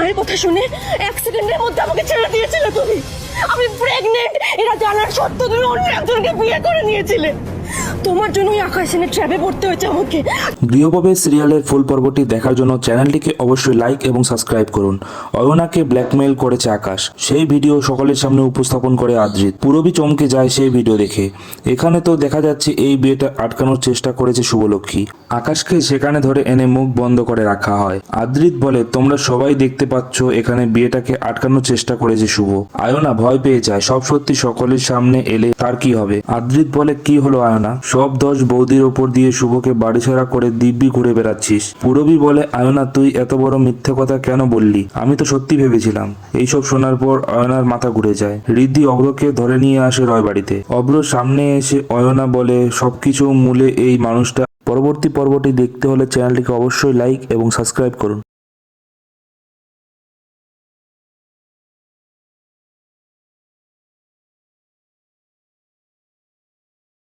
মায়ের কথা শুনে অ্যাক্সিডেন্টের মধ্যে আমাকে ছেড়ে দিয়েছিলে তুমি। আমি প্রেগনেন্ট এটা জানার সত্ত্বেও তুমি অন্য একজনকে বিয়ে করে নিয়েছিলে। তোমার জন্যই আকাশ এনে ট্র্যাপে পড়তে হয়েছে আমাকে। গৃহপ্রবেশ সিরিয়ালের ফুল পর্বটি দেখার জন্য চ্যানেলটিকে অবশ্যই লাইক এবং সাবস্ক্রাইব করুন। অয়নাকে ব্ল্যাকমেইল করেছে আকাশ, সেই ভিডিও সকলের সামনে উপস্থাপন করে আদ্রিত। পুরবি চমকে যায় সেই ভিডিও দেখে। এখানে তো দেখা যাচ্ছে এই বিয়েটা আটকানোর চেষ্টা করেছে শুভলক্ষ্মী। আকাশকে সেখানে ধরে এনে মুখ বন্ধ করে রাখা হয়। আদ্রিত বলে, তোমরা সবাই দেখতে পাচ্ছ এখানে বিয়েটাকে আটকানোর চেষ্টা করেছে শুভ। অয়না ভয় পেয়ে যায়, সব সত্যি সকলের সামনে এলে তার কি হবে। আদ্রিত বলে, কি হলো অয়না, সব দোষ বৌদির ওপর দিয়ে শুভকে বাড়িছাড়া করে দিব্যি ঘুরে বেড়াচ্ছিস। পুরবি বলে, অয়না তুই এত বড় মিথ্যে কথা কেন বললি, আমি তো সত্যি ভেবেছিলাম। এইসব শোনার পর অয়নার মাথা ঘুরে যায়। ঋদ্ধি অভ্রকে ধরে নিয়ে আসে রয় বাড়িতে। অভ্র সামনে এসে অয়না বলে, সবকিছু মূলে এই মানুষটা। পরবর্তী পর্বটি দেখতে হলে চ্যানেলটিকে অবশ্যই লাইক এবং সাবস্ক্রাইব করুন।